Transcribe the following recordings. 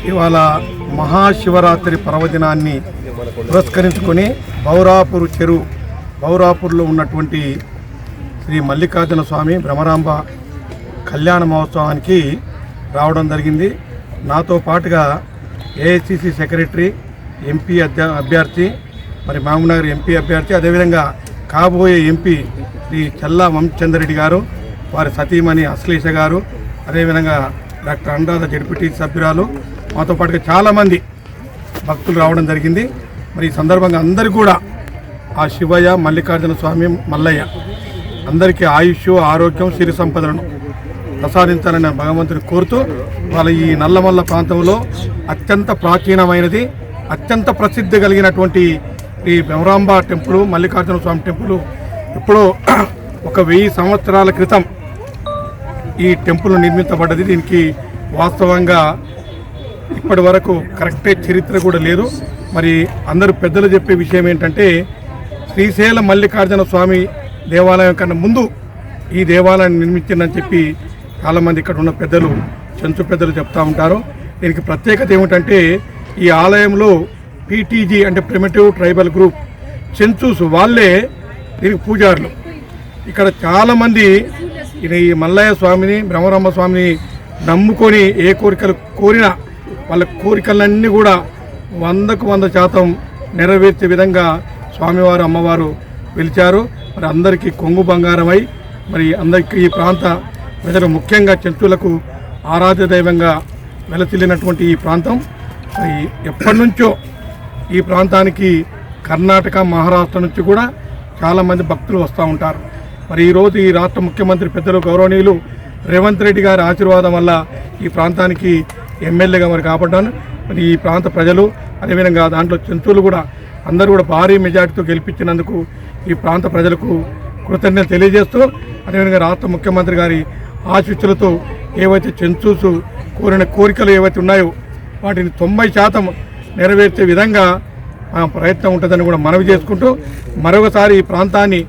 ఇవాళ మహాశివరాత్రి పర్వదినాన్ని పురస్కరించుకొని బౌరాపూర్లో ఉన్నటువంటి శ్రీ మల్లికార్జున స్వామి భ్రమరాంబ కళ్యాణ మహోత్సవానికి రావడం జరిగింది. నాతో పాటుగా ఏఐసిసి సెక్రటరీ, ఎంపీ అభ్యర్థి, మరి మహబూబ్నగర్ ఎంపీ అభ్యర్థి, అదేవిధంగా కాబోయే ఎంపీ శ్రీ చల్లా వంశచంద్రరెడ్డి గారు, వారి సతీమణి అశ్లేష గారు, అదేవిధంగా డాక్టర్ అనురాధ జడ్పీటీ సభ్యురాలు, మాతో పాటుగా చాలామంది భక్తులు రావడం జరిగింది. మరి ఈ సందర్భంగా అందరికీ కూడా ఆ శివయ్య, మల్లికార్జున స్వామి, మల్లయ్య అందరికీ ఆయుష్, ఆరోగ్యం, సిరి సంపదలను ప్రసాదించాలని భగవంతుని కోరుతూ వాళ్ళ ఈ నల్లమల్ల ప్రాంతంలో అత్యంత ప్రాచీనమైనది, అత్యంత ప్రసిద్ధి కలిగినటువంటి ఈ భ్రమరాంబ టెంపుల్, మల్లికార్జున స్వామి టెంపుల్ ఎప్పుడో 1000 సంవత్సరాల క్రితం ఈ టెంపుల్ నిర్మించబడ్డది. దీనికి వాస్తవంగా ఇప్పటి వరకు కరెక్టే చరిత్ర కూడా లేదు. మరి అందరూ పెద్దలు చెప్పే విషయం ఏంటంటే, శ్రీశైల మల్లికార్జున స్వామి దేవాలయం కన్నా ముందు ఈ దేవాలయాన్ని నిర్మించిందని చెప్పి చాలామంది ఇక్కడ ఉన్న పెద్దలు, చెంచు పెద్దలు చెప్తూ ఉంటారు. దీనికి ప్రత్యేకత ఏమిటంటే, ఈ ఆలయంలో పీటీజీ అంటే ప్రిమిటివ్ ట్రైబల్ గ్రూప్ చెంచూస్ వాళ్ళే దీనికి పూజారులు. ఇక్కడ చాలామంది ఈ మల్లయ్య స్వామిని, భ్రమరాంబ స్వామిని నమ్ముకొని ఏ కోరికలు కోరినా వాళ్ళ కోరికలన్నీ కూడా 100కు 100% నెరవేర్చే విధంగా స్వామివారు, అమ్మవారు పిలిచారు. మరి అందరికీ కొంగు బంగారమై, మరి అందరికీ ఈ ప్రాంత ప్రజలు, ముఖ్యంగా చెంచులకు ఆరాధ్య దైవంగా వెలసిల్లినటువంటి ఈ ప్రాంతం మరి ఎప్పటి నుంచో ఈ ప్రాంతానికి కర్ణాటక, మహారాష్ట్ర నుంచి కూడా చాలామంది భక్తులు వస్తూ ఉంటారు. మరి ఈరోజు ఈ రాష్ట్ర ముఖ్యమంత్రి పెద్దలు గౌరవనీయులు రేవంత్ రెడ్డి గారి ఆశీర్వాదం వల్ల ఈ ప్రాంతానికి ఎమ్మెల్యేగా మరి కాబడ్డాను. మరి ఈ ప్రాంత ప్రజలు, అదేవిధంగా దాంట్లో చెంచులు కూడా అందరూ కూడా భారీ మెజార్టీతో గెలిపించినందుకు ఈ ప్రాంత ప్రజలకు కృతజ్ఞతలు తెలియజేస్తూ, అదేవిధంగా రాష్ట్ర ముఖ్యమంత్రి గారి ఆశీస్సులతో ఏవైతే చెంచూసు కోరిన కోరికలు ఏవైతే ఉన్నాయో వాటిని 90% నెరవేర్చే విధంగా ప్రయత్నం ఉంటుందని కూడా మనవి చేసుకుంటూ, మరొకసారి ఈ ప్రాంతాన్ని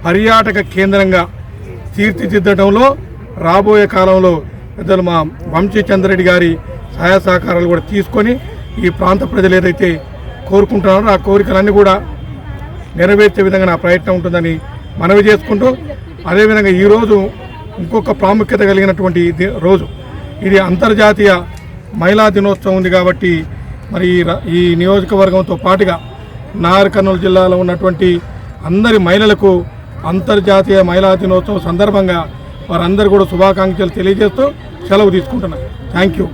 పర్యాటక కేంద్రంగా తీర్చిదిద్దడంలో రాబోయే కాలంలో పెద్దలు మా వంశచంద్రరెడ్డి గారి సహాయ సహకారాలు కూడా తీసుకొని ఈ ప్రాంత ప్రజలు ఏదైతే కోరుకుంటున్నారో ఆ కోరికలన్నీ కూడా నెరవేర్చే విధంగా నా ప్రయత్నం ఉంటుందని మనవి చేసుకుంటూ, అదేవిధంగా ఈరోజు ఇంకొక ప్రాముఖ్యత కలిగినటువంటి రోజు, ఇది అంతర్జాతీయ మహిళా దినోత్సవం ఉంది. కాబట్టి మరి ఈ నియోజకవర్గంతో పాటుగా నాగర్ కర్నూలు జిల్లాలో ఉన్నటువంటి అందరి మహిళలకు అంతర్జాతీయ మహిళా దినోత్సవం సందర్భంగా వారందరూ కూడా శుభాకాంక్షలు తెలియజేస్తూ సెలవు తీసుకుంటున్నాను. Thank you.